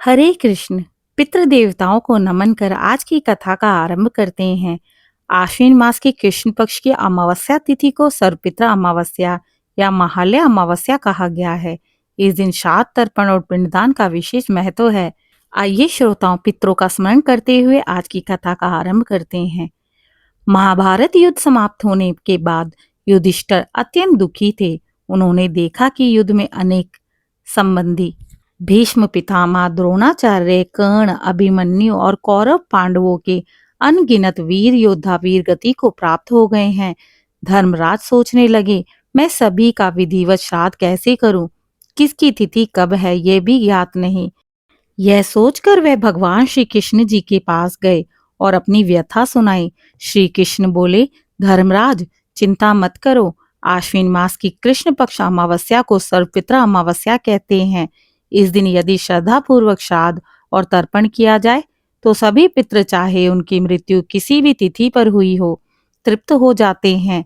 हरे कृष्ण। पितृ देवताओं को नमन कर आज की कथा का आरंभ करते हैं। आश्विन मास की कृष्ण पक्ष की अमावस्या तिथि को सर्वपित्र अमावस्या या महालय अमावस्या कहा गया है। इस दिन श्राद्ध, तर्पण और पिंडदान का विशेष महत्व है। आइए श्रोताओं, पितरों का स्मरण करते हुए आज की कथा का आरंभ करते हैं। महाभारत युद्ध समाप्त होने के बाद युधिष्ठिर अत्यंत दुखी थे। उन्होंने देखा कि युद्ध में अनेक संबंधी भीष्म पितामह, द्रोणाचार्य, कर्ण, अभिमन्यु और कौरव पांडवों के अनगिनत वीर योद्धा वीर गति को प्राप्त हो गए हैं। धर्मराज सोचने लगे, मैं सभी का विधिवत श्राद्ध कैसे करूं? किसकी तिथि कब है ये भी ज्ञात नहीं। यह सोचकर वह भगवान श्री कृष्ण जी के पास गए और अपनी व्यथा सुनाई। श्री कृष्ण बोले, धर्मराज चिंता मत करो। आश्विन मास की कृष्ण पक्ष अमावस्या को सर्वपित्र अमावस्या कहते हैं। इस दिन यदि श्रद्धा पूर्वक श्राद्ध और तर्पण किया जाए तो सभी पितृ, चाहे उनकी मृत्यु किसी भी तिथि पर हुई हो, तृप्त हो जाते हैं।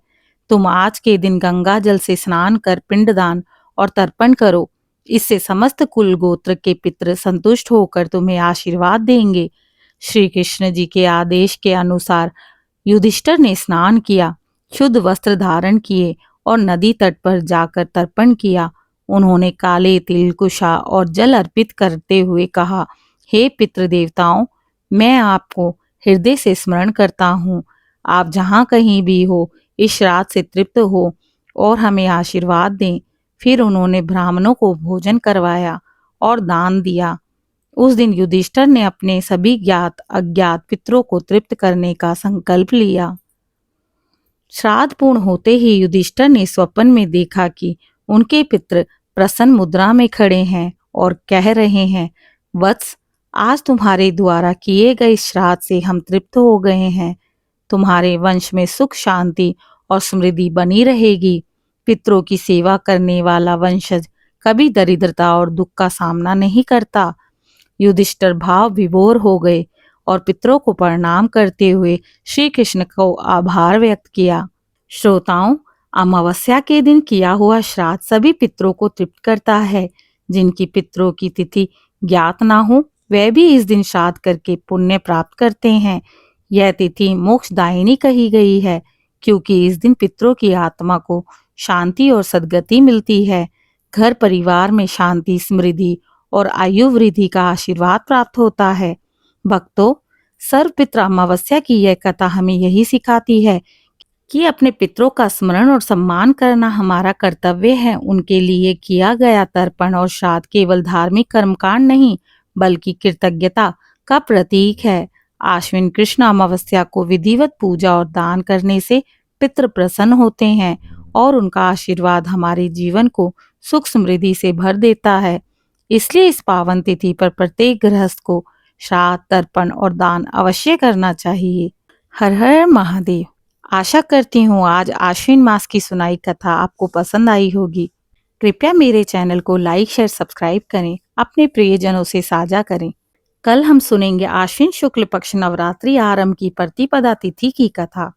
तुम आज के दिन गंगा जल से स्नान कर पिंडदान और तर्पण करो। इससे समस्त कुल गोत्र के पितृ संतुष्ट होकर तुम्हें आशीर्वाद देंगे। श्री कृष्ण जी के आदेश के अनुसार युधिष्ठिर ने स्नान किया, शुद्ध वस्त्र धारण किए और नदी तट पर जाकर तर्पण किया। उन्होंने काले तिल, कुशा और जल अर्पित करते हुए कहा, हे पितृ देवताओं, मैं आपको हृदय से स्मरण करता हूँ। आप जहाँ कहीं भी हो, इस श्राद्ध से तृप्त हो और हमें आशीर्वाद दें। फिर उन्होंने ब्राह्मणों को भोजन करवाया और दान दिया। उस दिन युधिष्ठिर ने अपने सभी ज्ञात अज्ञात पितरों को तृप्त करने का संकल्प लिया। श्राद्ध पूर्ण होते ही युधिष्ठिर ने स्वप्न में देखा कि उनके पितृ प्रसन्न मुद्रा में खड़े हैं और कह रहे हैं, वत्स, आज तुम्हारे द्वारा किए गए श्राद्ध से हम तृप्त हो गए हैं। तुम्हारे वंश में सुख, शांति और समृद्धि बनी रहेगी। पितरों की सेवा करने वाला वंशज कभी दरिद्रता और दुख का सामना नहीं करता। युधिष्ठिर भाव विभोर हो गए और पितरों को प्रणाम करते हुए श्री कृष्ण को आभार व्यक्त किया। श्रोताओं, अमावस्या के दिन किया हुआ श्राद्ध सभी पितरों को तृप्त करता है। जिनकी पितरों की तिथि ज्ञात ना हो, वे भी इस दिन श्राद्ध करके पुण्य प्राप्त करते हैं। यह तिथि मोक्षदायिनी कही गई है, क्योंकि इस दिन पितरों की आत्मा को शांति और सद्गति मिलती है। घर परिवार में शांति, समृद्धि और आयु वृद्धि का आशीर्वाद प्राप्त होता है। भक्तों, सर्वपित्र अमावस्या की यह कथा हमें यही सिखाती है कि अपने पितरों का स्मरण और सम्मान करना हमारा कर्तव्य है। उनके लिए किया गया तर्पण और श्राद्ध केवल धार्मिक कर्मकांड नहीं, बल्कि कृतज्ञता का प्रतीक है। आश्विन कृष्ण अमावस्या को विधिवत पूजा और दान करने से पितृ प्रसन्न होते हैं और उनका आशीर्वाद हमारे जीवन को सुख समृद्धि से भर देता है। इसलिए इस पावन तिथि पर प्रत्येक गृहस्थ को श्राद्ध, तर्पण और दान अवश्य करना चाहिए। हर हर महादेव। आशा करती हूँ आज आश्विन मास की सुनाई कथा आपको पसंद आई होगी। कृपया मेरे चैनल को लाइक, शेयर, सब्सक्राइब करें, अपने प्रियजनों से साझा करें। कल हम सुनेंगे आश्विन शुक्ल पक्ष नवरात्रि आरंभ की प्रतिपदा तिथि की कथा।